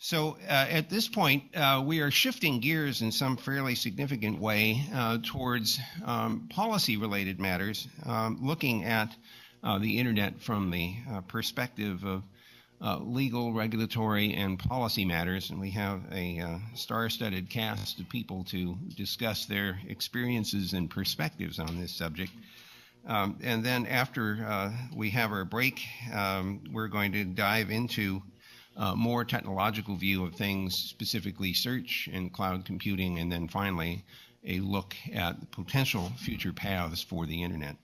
So at this point, we are shifting gears in some fairly significant way towards policy-related matters, looking at the Internet from the perspective of legal, regulatory, and policy matters. And we have a star-studded cast of people to discuss their experiences and perspectives on this subject. And then after we have our break, we're going to dive into more technological view of things, specifically search and cloud computing, and then finally a look at potential future paths for the Internet.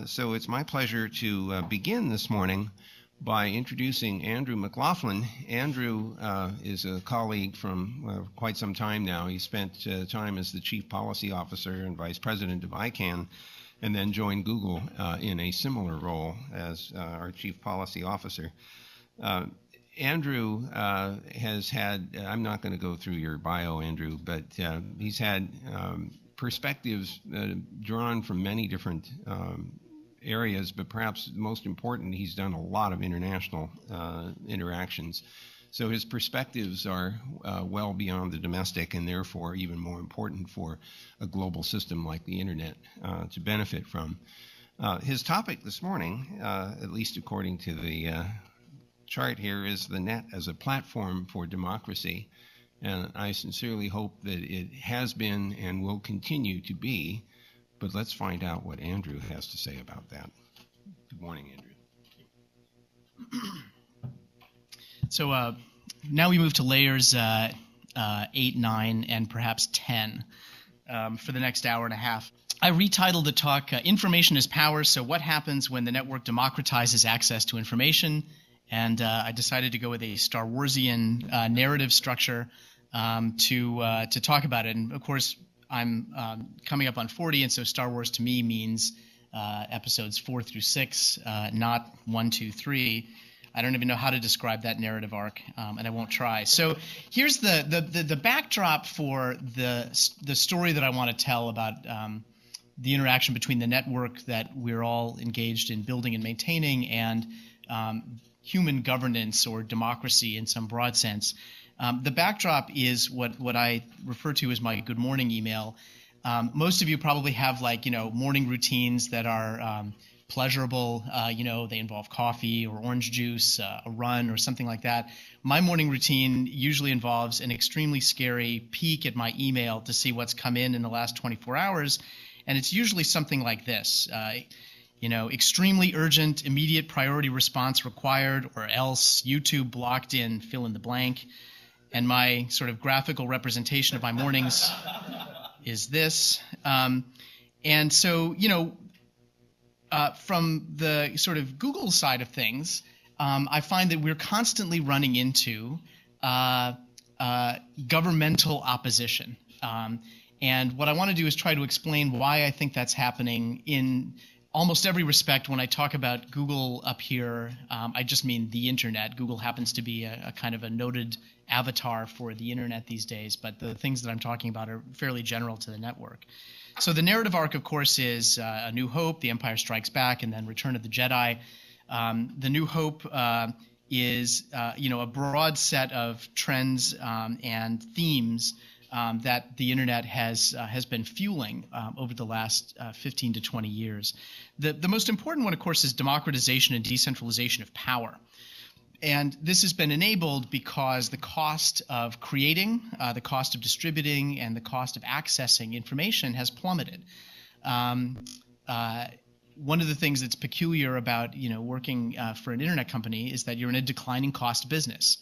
So it's my pleasure to begin this morning by introducing Andrew McLaughlin. Andrew is a colleague from quite some time now. He spent time as the Chief Policy Officer and Vice President of ICANN, and then joined Google in a similar role as our Chief Policy Officer. Andrew has had, I'm not going to go through your bio, Andrew, but he's had perspectives drawn from many different areas, but perhaps most important, he's done a lot of international interactions. So his perspectives are well beyond the domestic, and therefore even more important for a global system like the Internet to benefit from. His topic this morning, at least according to the chart here, is the net as a platform for democracy, and I sincerely hope that it has been and will continue to be, but let's find out what Andrew has to say about that. Good morning, Andrew. So now we move to layers 8, 9, and perhaps 10 for the next hour and a half. I retitled the talk, Information is Power, so what happens when the network democratizes access to information? And I decided to go with a Star Warsian narrative structure to talk about it. And of course, I'm coming up on 40, and so Star Wars to me means episodes 4 through 6, not 1, 2, 3. I don't even know how to describe that narrative arc, and I won't try. So here's the backdrop for the story that I want to tell about the interaction between the network that we're all engaged in building and maintaining and human governance or democracy in some broad sense. The backdrop is what I refer to as my good morning email. Most of you probably have morning routines that are pleasurable. They involve coffee or orange juice, a run or something like that. My morning routine usually involves an extremely scary peek at my email to see what's come in the last 24 hours. And it's usually something like this. Extremely urgent, immediate priority response required, or else YouTube blocked in fill in the blank. And my sort of graphical representation of my mornings is this. And so, from the sort of Google side of things, I find that we're constantly running into governmental opposition. And what I want to do is try to explain why I think that's happening in almost every respect. When I talk about Google up here, I just mean the Internet. Google happens to be a kind of a noted avatar for the Internet these days, but the things that I'm talking about are fairly general to the network. So the narrative arc, of course, is A New Hope, The Empire Strikes Back, and then Return of the Jedi. The New Hope is a broad set of trends and themes that the Internet has been fueling over the last 15 to 20 years. The most important one, of course, is democratization and decentralization of power. And this has been enabled because the cost of creating, the cost of distributing, and the cost of accessing information has plummeted. One of the things that's peculiar about working for an internet company is that you're in a declining cost business.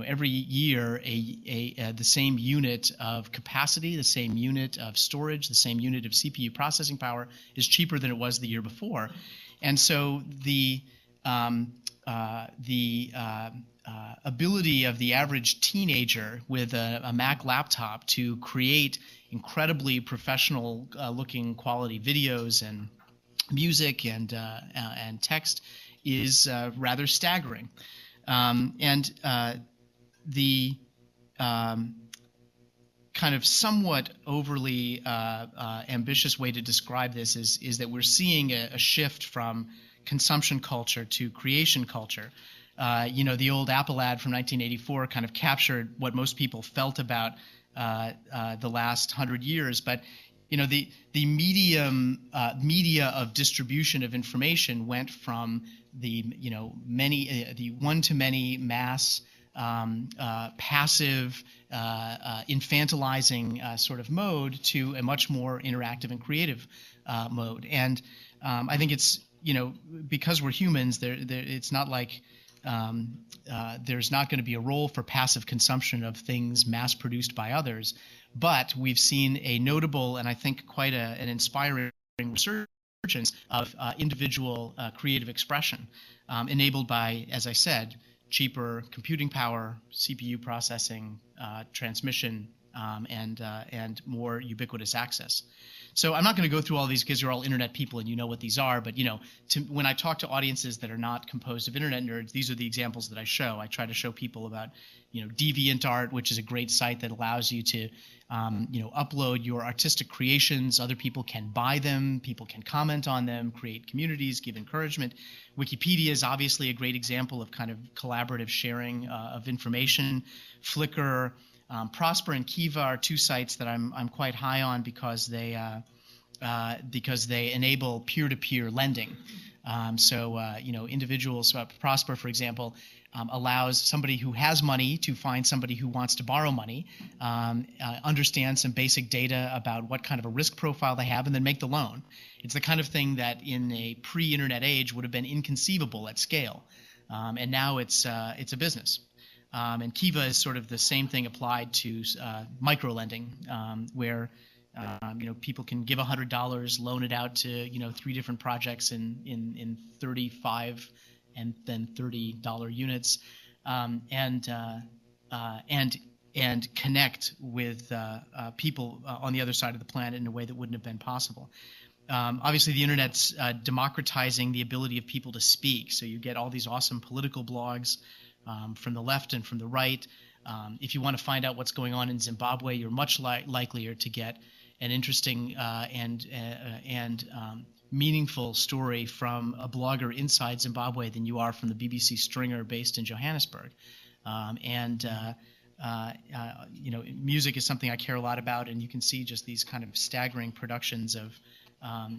Every year the same unit of capacity, the same unit of storage, the same unit of CPU processing power is cheaper than it was the year before. And so the ability of the average teenager with a Mac laptop to create incredibly professional looking quality videos and music and text is rather staggering. The kind of somewhat overly ambitious way to describe this is that we're seeing a shift from consumption culture to creation culture. The old Apple ad from 1984 kind of captured what most people felt about the last 100 years. But the media of distribution of information went from the the one-to-many mass passive infantilizing sort of mode to a much more interactive and creative mode. And I think it's because we're humans, it's not like there's not going to be a role for passive consumption of things mass produced by others, but we've seen a notable and I think quite an inspiring resurgence of individual creative expression enabled by, as I said, cheaper computing power, CPU processing, transmission, and more ubiquitous access. So I'm not going to go through all these because you're all internet people and you know what these are. But when I talk to audiences that are not composed of internet nerds, these are the examples that I show. I try to show people about DeviantArt, which is a great site that allows you to upload your artistic creations. Other people can buy them. People can comment on them, create communities, give encouragement. Wikipedia is obviously a great example of kind of collaborative sharing of information. Flickr. Prosper and Kiva are two sites that I'm quite high on because they enable peer-to-peer lending. Individuals, Prosper, for example, allows somebody who has money to find somebody who wants to borrow money, understand some basic data about what kind of a risk profile they have, and then make the loan. It's the kind of thing that in a pre-internet age would have been inconceivable at scale, and now it's a business. And Kiva is sort of the same thing applied to micro-lending, where people can give $100, loan it out to 3 different projects in 35 and then $30 units, and connect with people on the other side of the planet in a way that wouldn't have been possible. Obviously, the internet's democratizing the ability of people to speak, so you get all these awesome political blogs from the left and from the right. If you want to find out what's going on in Zimbabwe, you're much likelier to get an interesting and meaningful story from a blogger inside Zimbabwe than you are from the BBC Stringer based in Johannesburg. Music is something I care a lot about, and you can see just these kind of staggering productions of a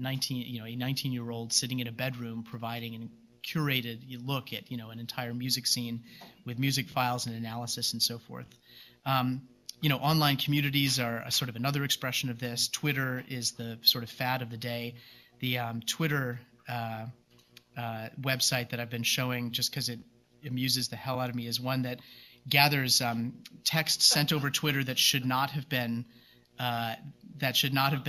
19-year-old sitting in a bedroom providing an curated look at an entire music scene with music files and analysis and so forth. Online communities are a sort of another expression of this. Twitter is the sort of fad of the day. The Twitter website that I've been showing, just because it amuses the hell out of me, is one that gathers text sent over Twitter that should not have been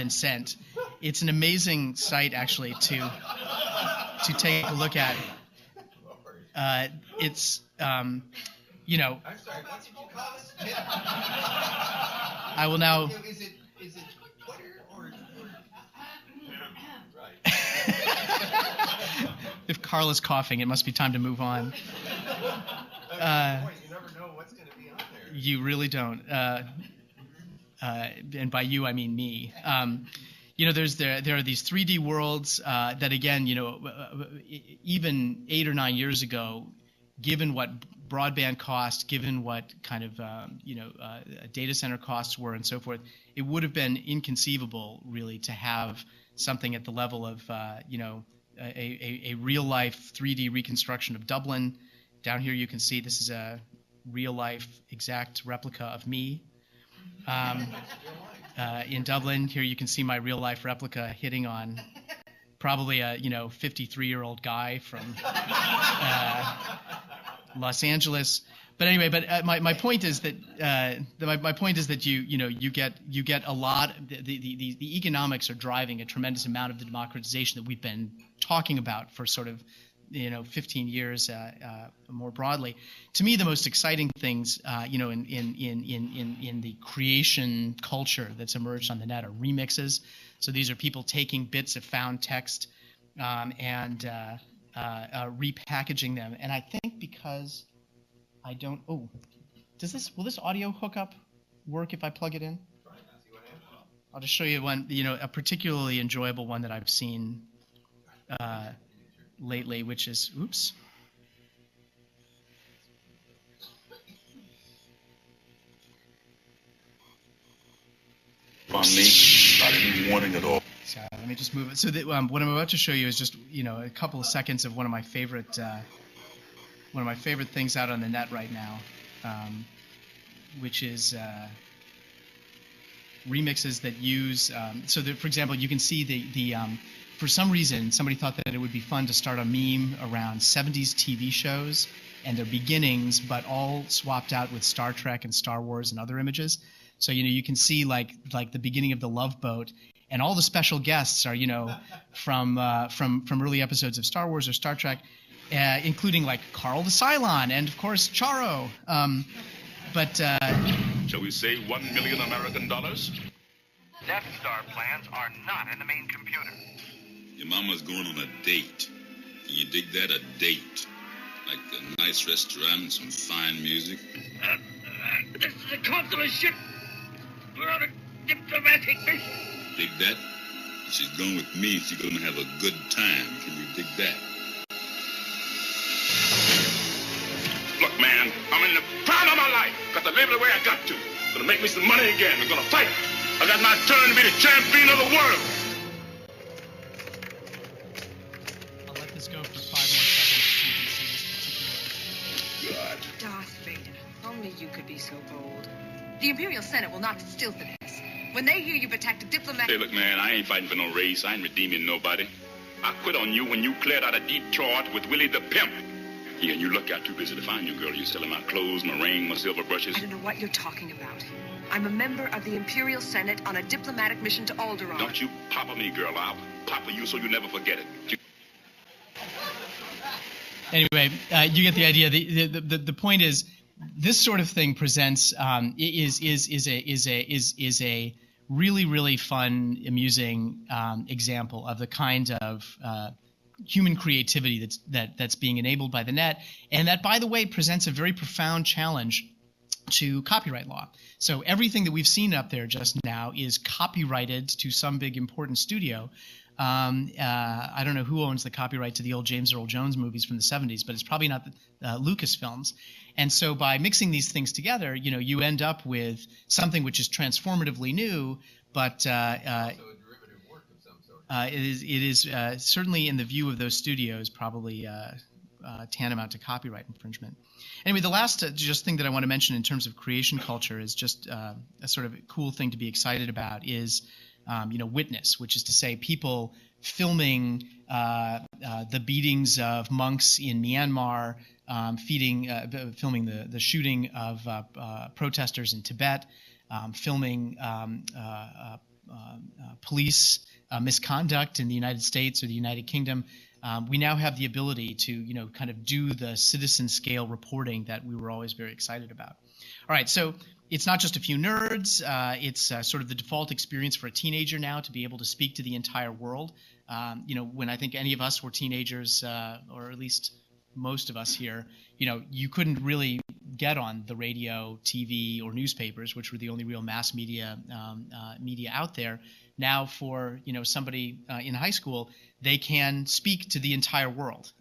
sent. It's an amazing site actually to take a look at. It's I'm sorry, what did you call this? I will now. Is it Twitter or right? If Carl is coughing, it must be time to move on. You never know what's going to be on there. You really don't. And by you, I mean me. There are these 3D worlds that, again, even 8 or 9 years ago, given what broadband cost, given what kind of data center costs were and so forth, it would have been inconceivable really to have something at the level of a real life 3D reconstruction of Dublin. Down here you can see this is a real life exact replica of me. In Dublin, here you can see my real life replica hitting on probably a 53-year-old guy from Los Angeles. But anyway, my point is that you get a lot. The economics are driving a tremendous amount of the democratization that we've been talking about for sort of 15 years more broadly. To me, the most exciting things, in the creation culture that's emerged on the net are remixes. So these are people taking bits of found text and repackaging them. And I think because I don't. Oh, will this audio hookup work if I plug it in? I'll just show you one. A particularly enjoyable one that I've seen lately, which is, oops. On me, not any warning at all. So let me just move it. So what I'm about to show you is just a couple of seconds of one of my favorite things out on the net right now, which is remixes that use. So that, for example, you can see the for some reason somebody thought that it would be fun to start a meme around 70s TV shows and their beginnings, but all swapped out with Star Trek and Star Wars and other images. So you can see like the beginning of the Love Boat, and all the special guests are from early episodes of Star Wars or Star Trek, including like Carl the Cylon and of course Charo. Shall we say $1 million American dollars? Death Star plans are not in the main computer. Your mama's going on a date. Can you dig that, a date? Like a nice restaurant and some fine music. This is a consular ship. We're on a diplomatic mission. Dig that? If she's going with me, she's going to have a good time. Can you dig that? Look, man, I'm in the prime of my life. Got to live the way I got to. Gonna make me some money again. I'm gonna fight. I got my turn to be the champion of the world. I'll let this go for 5 more seconds so you can see this particular. God. Darth Vader, only you could be so bold. The Imperial Senate will not distill for this. When they hear you've attacked a diplomatic... Hey, look, man, I ain't fighting for no race. I ain't redeeming nobody. I quit on you when you cleared out of Detroit with Willie the Pimp. Yeah, and you look out too busy to find your girl. You selling my clothes, my ring, my silver brushes. I don't know what you're talking about. I'm a member of the Imperial Senate on a diplomatic mission to Alderaan. Don't you papa me, girl. I'll papa you so you never forget it. Anyway, you get the idea. The point is, this sort of thing presents is a really fun, amusing example of the kind of human creativity that's being enabled by the net, and that, by the way, presents a very profound challenge to copyright law. So everything that we've seen up there just now is copyrighted to some big important studio. I don't know who owns the copyright to the old James Earl Jones movies from the 70s, but it's probably not Lucasfilms. And so by mixing these things together, you end up with something which is transformatively new, but it is certainly, in the view of those studios, probably tantamount to copyright infringement. Anyway, the last just thing that I want to mention in terms of creation culture is just a sort of cool thing to be excited about is witness, which is to say people filming the beatings of monks in Myanmar, filming the shooting of protesters in Tibet, filming police misconduct in the United States or the United Kingdom. We now have the ability to kind of do the citizen scale reporting that we were always very excited about. All right, so it's not just a few nerds. It's sort of the default experience for a teenager now to be able to speak to the entire world. When I think any of us were teenagers, or at least most of us here, you couldn't really get on the radio, TV, or newspapers, which were the only real mass media out there. Now, for somebody in high school, they can speak to the entire world,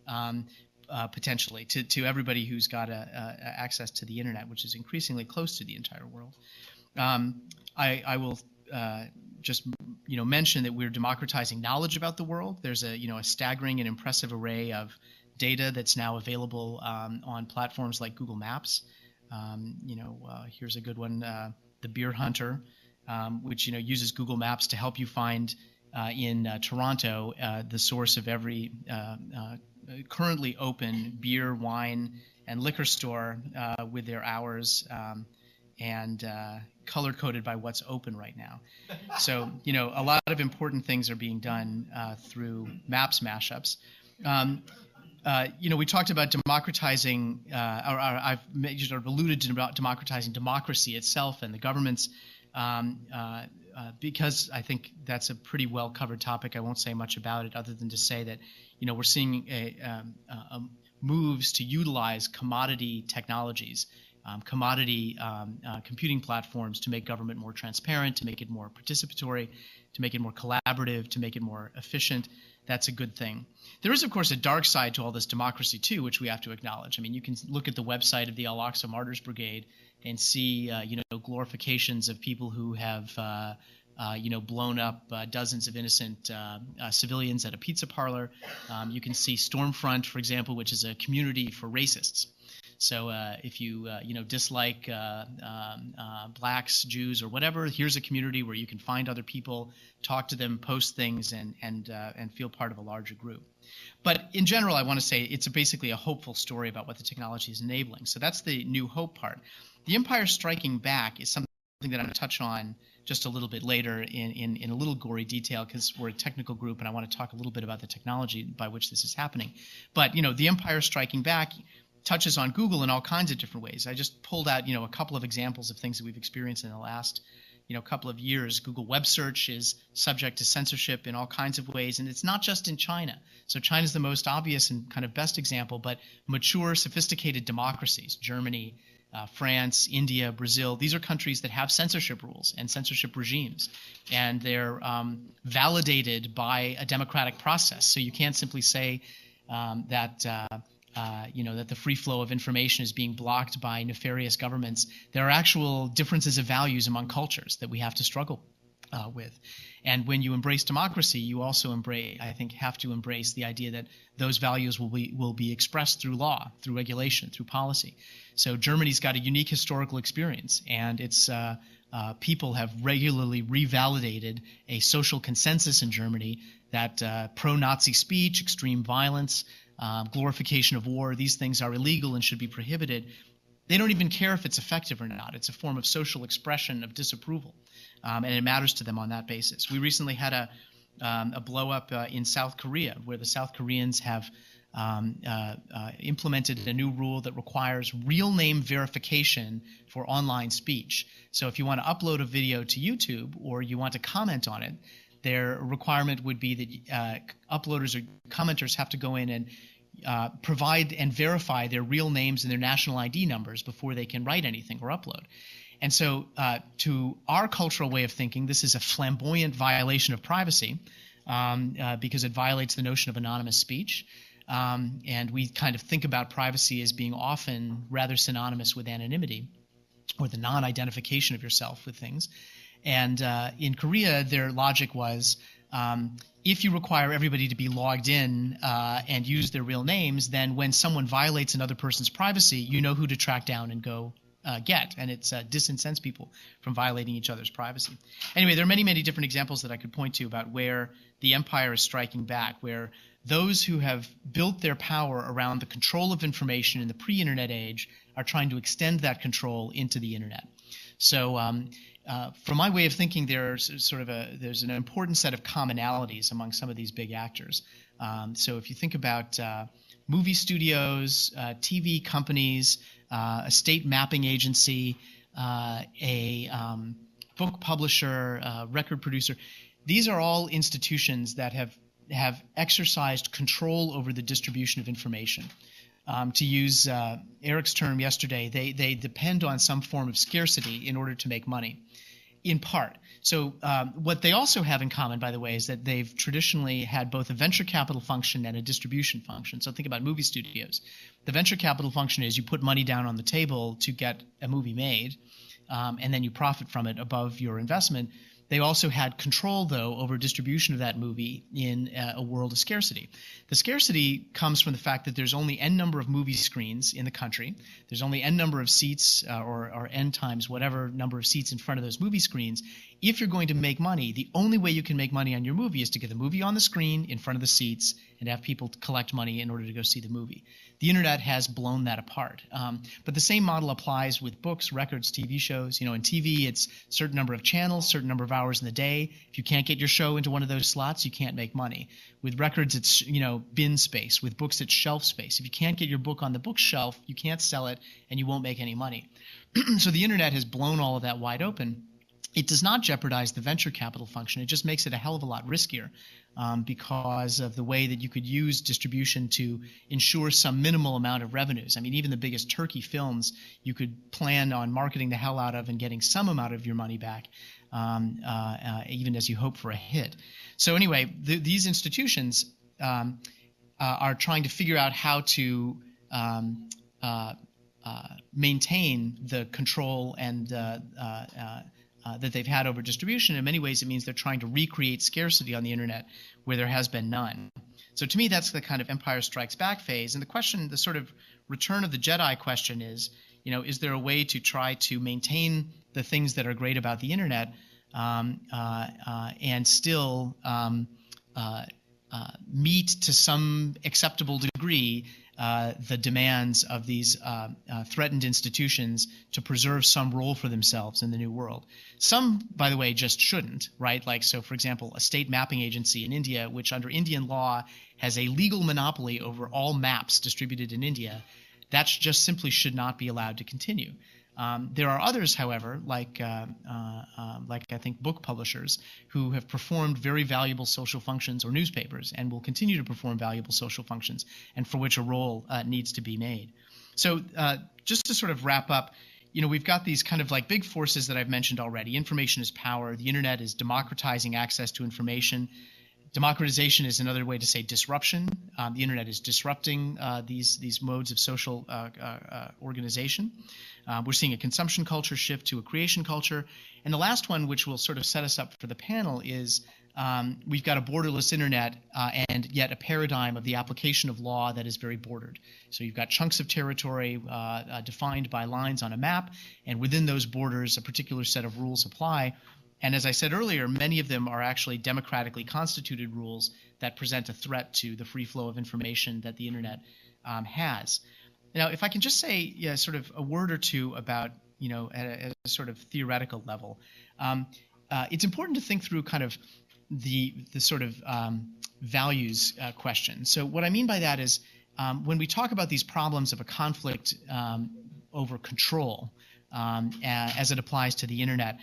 potentially to everybody who's got access to the internet, which is increasingly close to the entire world. I will just mention that we're democratizing knowledge about the world. There's a staggering and impressive array of data that's now available on platforms like Google Maps. Here's a good one, the Beer Hunter, which uses Google Maps to help you find in Toronto the source of every currently open beer, wine, and liquor store with their hours and color-coded by what's open right now. So, a lot of important things are being done through Maps mashups. We talked about democratizing, or I've sort of alluded to about democratizing democracy itself and the governments, because I think that's a pretty well-covered topic. I won't say much about it other than to say that, we're seeing moves to utilize commodity technologies, commodity computing platforms to make government more transparent, to make it more participatory, to make it more collaborative, to make it more efficient. That's a good thing. There is, of course, a dark side to all this democracy, too, which we have to acknowledge. I mean, you can look at the website of the Al-Aqsa Martyrs Brigade and see, glorifications of people who have blown up dozens of innocent civilians at a pizza parlor. You can see Stormfront, for example, which is a community for racists. So if you dislike blacks, Jews, or whatever, here's a community where you can find other people, talk to them, post things, and feel part of a larger group. But in general, I want to say it's basically a hopeful story about what the technology is enabling. So that's the new hope part. The Empire Striking Back is something that I'm going to touch on just a little bit later in a little gory detail, because we're a technical group and I want to talk a little bit about the technology by which this is happening. But the Empire Striking Back touches on Google in all kinds of different ways. I just pulled out a couple of examples of things that we've experienced in the last couple of years. Google web search is subject to censorship in all kinds of ways, and it's not just in China. So China's the most obvious and kind of best example, but mature, sophisticated democracies, Germany, France, India, Brazil, these are countries that have censorship rules and censorship regimes, and they're validated by a democratic process. So you can't simply say that the free flow of information is being blocked by nefarious governments. There are actual differences of values among cultures that we have to struggle with. And when you embrace democracy, you also have to embrace the idea that those values will be expressed through law, through regulation, through policy. So Germany's got a unique historical experience, and its people have regularly revalidated a social consensus in Germany that pro-Nazi speech, extreme violence, glorification of war, these things are illegal and should be prohibited. They don't even care if it's effective or not. It's a form of social expression of disapproval, and it matters to them on that basis. We recently had a blow-up in South Korea, where the South Koreans have implemented a new rule that requires real name verification for online speech. So if you want to upload a video to YouTube or you want to comment on it, their requirement would be that uploaders or commenters have to go in and provide and verify their real names and their national ID numbers before they can write anything or upload. And so to our cultural way of thinking, this is a flamboyant violation of privacy because it violates the notion of anonymous speech. And we kind of think about privacy as being often rather synonymous with anonymity or the non-identification of yourself with things. And in Korea, their logic was if you require everybody to be logged in and use their real names, then when someone violates another person's privacy, you know who to track down and go get. And it disincents people from violating each other's privacy. Anyway, there are many, many different examples that I could point to about where the empire is striking back, where those who have built their power around the control of information in the pre-internet age are trying to extend that control into the internet. So from my way of thinking, there's an important set of commonalities among some of these big actors. So if you think about movie studios, TV companies, a state mapping agency, a book publisher, record producer, these are all institutions that have exercised control over the distribution of information. To use Eric's term yesterday, they depend on some form of scarcity in order to make money, in part. So what they also have in common, by the way, is that they've traditionally had both a venture capital function and a distribution function. So think about movie studios. The venture capital function is you put money down on the table to get a movie made, and then you profit from it above your investment. They also had control, though, over distribution of that movie in a world of scarcity. The scarcity comes from the fact that there's only N number of movie screens in the country. There's only N number of seats or N times whatever number of seats in front of those movie screens. If you're going to make money, the only way you can make money on your movie is to get the movie on the screen in front of the seats and have people collect money in order to go see the movie. The internet has blown that apart. But the same model applies with books, records, TV shows. In TV, it's a certain number of channels, certain number of hours in the day. If you can't get your show into one of those slots, you can't make money. With records, it's bin space. With books, it's shelf space. If you can't get your book on the bookshelf, you can't sell it, and you won't make any money. So the internet has blown all of that wide open. It does not jeopardize the venture capital function. It just makes it a hell of a lot riskier because of the way that you could use distribution to ensure some minimal amount of revenues. I mean, even the biggest turkey films you could plan on marketing the hell out of and getting some amount of your money back, even as you hope for a hit. So anyway, these institutions are trying to figure out how to maintain the control and that they've had over distribution. In many ways, it means they're trying to recreate scarcity on the internet where there has been none. So to me, that's the kind of Empire Strikes Back phase. And the question, the sort of Return of the Jedi question is, is there a way to try to maintain the things that are great about the internet and still meet to some acceptable degree the demands of these threatened institutions to preserve some role for themselves in the new world. Some, by the way, just shouldn't, right? Like, so for example, a state mapping agency in India, which under Indian law has a legal monopoly over all maps distributed in India, that just simply should not be allowed to continue. There are others, however, like I think book publishers, who have performed very valuable social functions, or newspapers, and will continue to perform valuable social functions, and for which a role needs to be made. So just to sort of wrap up, we've got these kind of like big forces that I've mentioned already. Information is power. The internet is democratizing access to information. Democratization is another way to say disruption. The internet is disrupting these modes of social organization. We're seeing a consumption culture shift to a creation culture. And the last one, which will sort of set us up for the panel, is we've got a borderless internet and yet a paradigm of the application of law that is very bordered. So you've got chunks of territory defined by lines on a map, and within those borders a particular set of rules apply. And as I said earlier, many of them are actually democratically constituted rules that present a threat to the free flow of information that the internet has. Now, if I can just say sort of a word or two about, at a sort of theoretical level, it's important to think through kind of the sort of values question. So what I mean by that is when we talk about these problems of a conflict over control as it applies to the internet,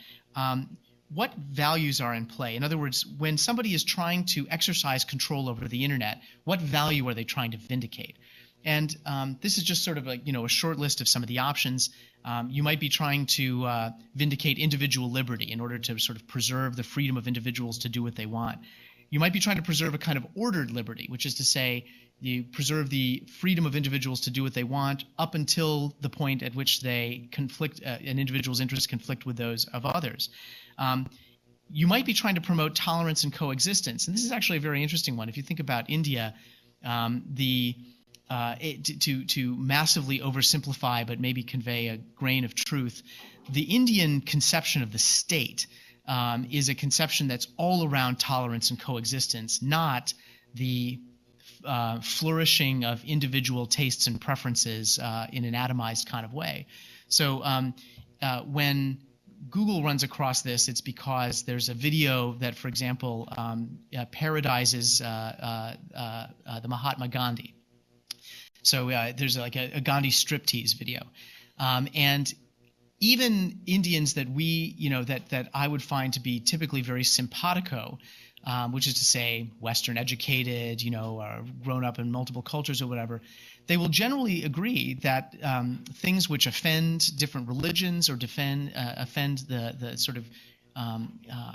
what values are in play? In other words, when somebody is trying to exercise control over the internet, what value are they trying to vindicate? And this is just sort of a short list of some of the options. You might be trying to vindicate individual liberty in order to sort of preserve the freedom of individuals to do what they want. You might be trying to preserve a kind of ordered liberty, which is to say you preserve the freedom of individuals to do what they want up until the point at which they conflict, an individual's interests conflict with those of others. You might be trying to promote tolerance and coexistence, and this is actually a very interesting one. If you think about India, to massively oversimplify but maybe convey a grain of truth, the Indian conception of the state is a conception that's all around tolerance and coexistence, not the flourishing of individual tastes and preferences in an atomized kind of way. So when Google runs across this, it's because there's a video that, for example, parodizes the Mahatma Gandhi. So there's like a Gandhi striptease video. And even Indians that that I would find to be typically very simpatico, which is to say Western educated, or grown up in multiple cultures or whatever, they will generally agree that things which offend different religions or offend the sort of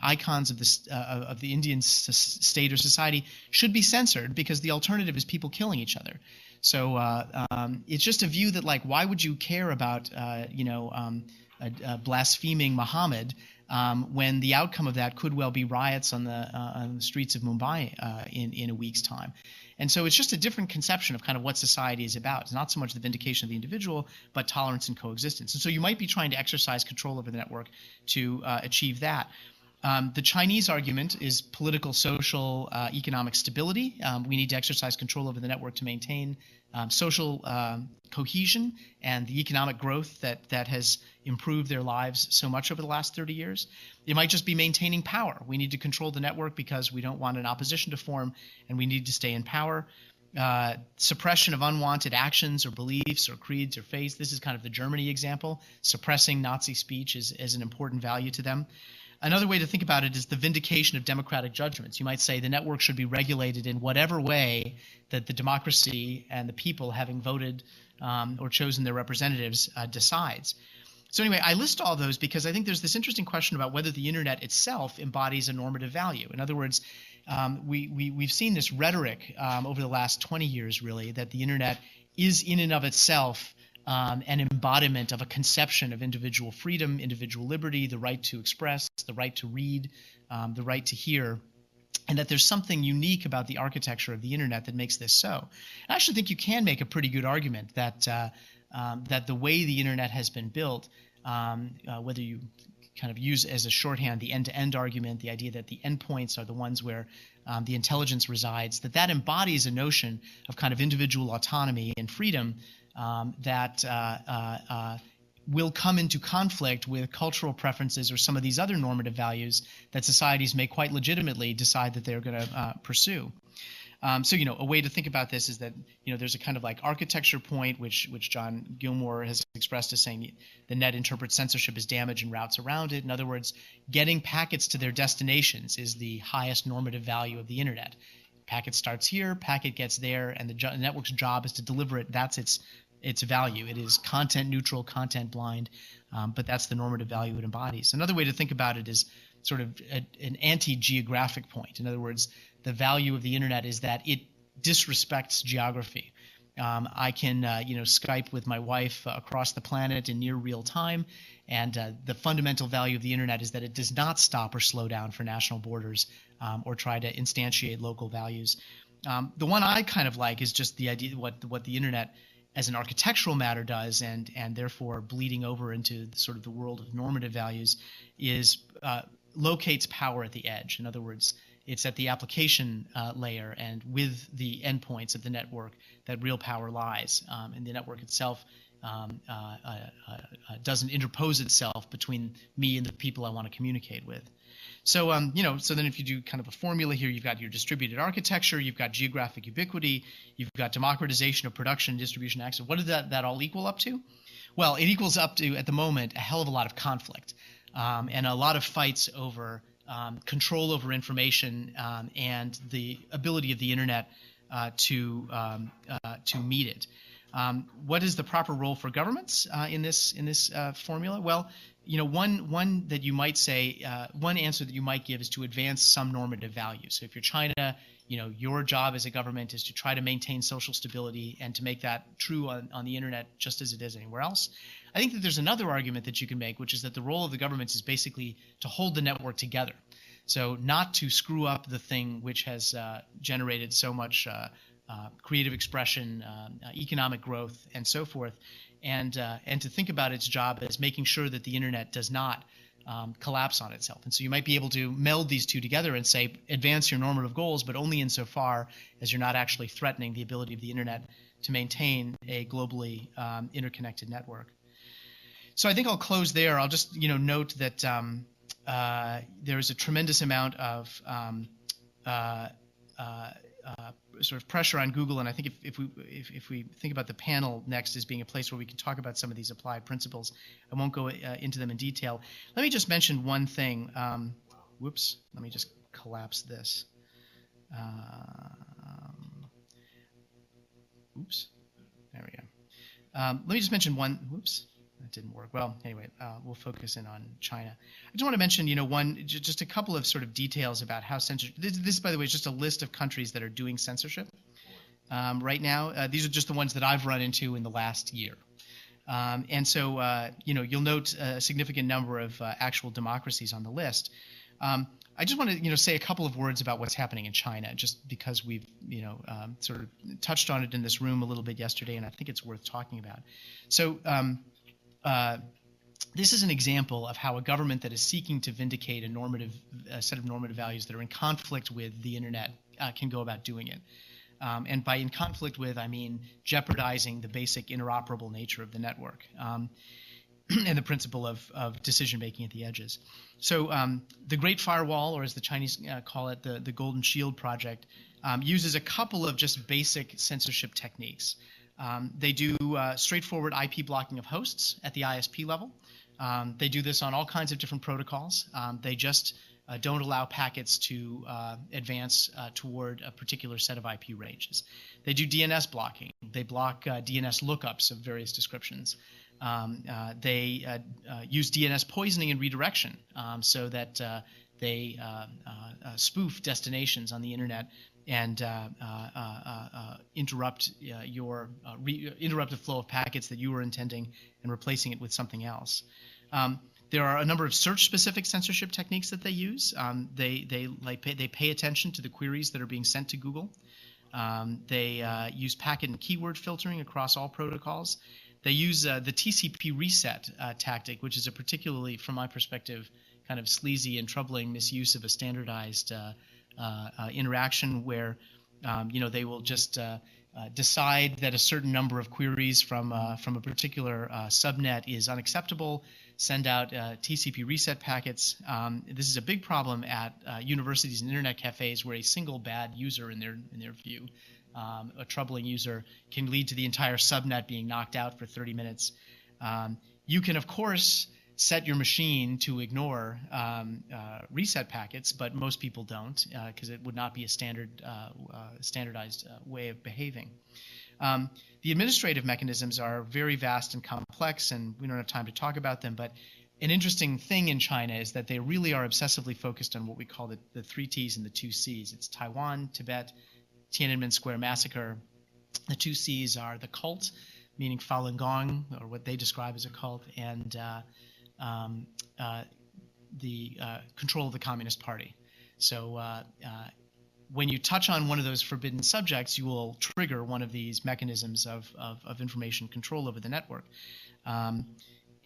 icons of the Indian state or society should be censored, because the alternative is people killing each other. So it's just a view that, like, why would you care about blaspheming Muhammad when the outcome of that could well be riots on the streets of Mumbai in a week's time. And so it's just a different conception of kind of what society is about. It's not so much the vindication of the individual, but tolerance and coexistence. And so you might be trying to exercise control over the network to achieve that. The Chinese argument is political, social, economic stability. We need to exercise control over the network to maintain social cohesion and the economic growth that has improved their lives so much over the last 30 years. It might just be maintaining power. We need to control the network because we don't want an opposition to form, and we need to stay in power. Suppression of unwanted actions or beliefs or creeds or faiths. This is kind of the Germany example. Suppressing Nazi speech is an important value to them. Another way to think about it is the vindication of democratic judgments. You might say the network should be regulated in whatever way that the democracy and the people, having voted or chosen their representatives, decides. So anyway, I list all those because I think there's this interesting question about whether the internet itself embodies a normative value. In other words, we've seen this rhetoric over the last 20 years, really, that the internet is in and of itself an embodiment of a conception of individual freedom, individual liberty, the right to express, the right to read, the right to hear, and that there's something unique about the architecture of the internet that makes this so. I actually think you can make a pretty good argument that that the way the internet has been built, whether you kind of use as a shorthand the end-to-end argument, the idea that the endpoints are the ones where the intelligence resides, that embodies a notion of kind of individual autonomy and freedom that will come into conflict with cultural preferences or some of these other normative values that societies may quite legitimately decide that they're going to pursue. So, a way to think about this is that, there's a kind of like architecture point, which John Gilmore has expressed as saying the net interprets censorship as damage and routes around it. In other words, getting packets to their destinations is the highest normative value of the internet. Packet starts here, packet gets there, and the network's job is to deliver it. That's its value. It is content neutral, content blind, but that's the normative value it embodies. Another way to think about it is sort of an anti-geographic point. In other words, the value of the internet is that it disrespects geography. I can, Skype with my wife across the planet in near real time, and the fundamental value of the internet is that it does not stop or slow down for national borders or try to instantiate local values. The one I kind of like is just the idea what the internet as an architectural matter does, and therefore bleeding over into sort of the world of normative values, is locates power at the edge. In other words, it's at the application layer and with the endpoints of the network that real power lies. And the network itself doesn't interpose itself between me and the people I want to communicate with. So, so then if you do kind of a formula here, you've got your distributed architecture, you've got geographic ubiquity, you've got democratization of production and distribution access. What does that all equal up to? Well, it equals up to, at the moment, a hell of a lot of conflict and a lot of fights over control over information and the ability of the internet to meet it. What is the proper role for governments in this formula? Well, one that you might say, one answer that you might give is to advance some normative value. So if you're China, your job as a government is to try to maintain social stability and to make that true on the internet just as it is anywhere else. I think that there's another argument that you can make, which is that the role of the governments is basically to hold the network together. So not to screw up the thing which has generated so much creative expression, economic growth, and so forth, and to think about its job as making sure that the internet does not collapse on itself. And so you might be able to meld these two together and say, advance your normative goals, but only insofar as you're not actually threatening the ability of the internet to maintain a globally interconnected network. So I think I'll close there. I'll just note that there is a tremendous amount of sort of pressure on Google, and I think if we think about the panel next as being a place where we can talk about some of these applied principles, I won't go into them in detail. Let me just mention one thing. Whoops, let me just collapse this. Oops, there we go. Let me just mention one. Whoops. That didn't work. Well, anyway, we'll focus in on China. I just want to mention, just a couple of sort of details about how censorship. This, by the way, is just a list of countries that are doing censorship right now. These are just the ones that I've run into in the last year, and so you'll note a significant number of actual democracies on the list. I just want to say a couple of words about what's happening in China, just because we've sort of touched on it in this room a little bit yesterday, and I think it's worth talking about. So. This is an example of how a government that is seeking to vindicate a set of normative values that are in conflict with the internet can go about doing it. And by in conflict with, I mean jeopardizing the basic interoperable nature of the network and the principle of decision-making at the edges. So the Great Firewall, or as the Chinese call it, the Golden Shield Project, uses a couple of just basic censorship techniques. They do straightforward IP blocking of hosts at the ISP level. They do this on all kinds of different protocols. They just don't allow packets to advance toward a particular set of IP ranges. They do DNS blocking. They block DNS lookups of various descriptions. They use DNS poisoning and redirection so that they spoof destinations on the internet and interrupt interrupt the flow of packets that you were intending and replacing it with something else. There are a number of search-specific censorship techniques that they use. They pay attention to the queries that are being sent to Google. They use packet and keyword filtering across all protocols. They use the TCP reset tactic, which is a particularly, from my perspective, kind of sleazy and troubling misuse of a standardized interaction where they will just decide that a certain number of queries from a particular subnet is unacceptable, send out TCP reset packets. This is a big problem at universities and internet cafes where a single bad user in their view, a troubling user, can lead to the entire subnet being knocked out for 30 minutes. You can, of course, set your machine to ignore reset packets, but most people don't because it would not be a standardized way of behaving. The administrative mechanisms are very vast and complex, and we don't have time to talk about them, but an interesting thing in China is that they really are obsessively focused on what we call the 3 Ts and the 2 Cs. It's Taiwan, Tibet, Tiananmen Square Massacre. The 2 Cs are the cult, meaning Falun Gong, or what they describe as a cult, and the control of the Communist Party. So when you touch on one of those forbidden subjects, you will trigger one of these mechanisms of information control over the network.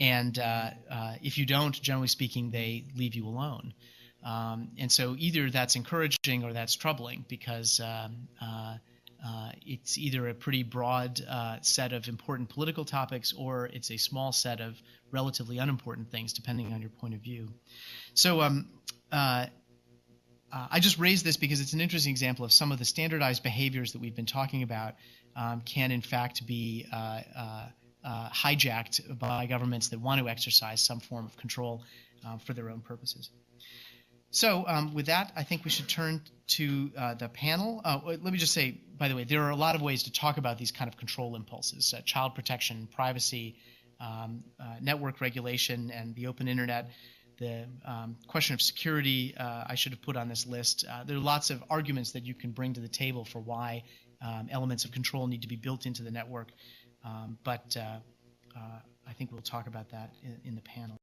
If you don't, generally speaking, they leave you alone. And so either that's encouraging or that's troubling because it's either a pretty broad set of important political topics or it's a small set of relatively unimportant things, depending on your point of view. So I just raised this because it's an interesting example of some of the standardized behaviors that we've been talking about can in fact be hijacked by governments that want to exercise some form of control for their own purposes. So with that, I think we should turn to the panel. Let me just say, by the way, there are a lot of ways to talk about these kind of control impulses, child protection, privacy, network regulation, and the open internet. The question of security I should have put on this list. There are lots of arguments that you can bring to the table for why elements of control need to be built into the network, but I think we'll talk about that in the panel.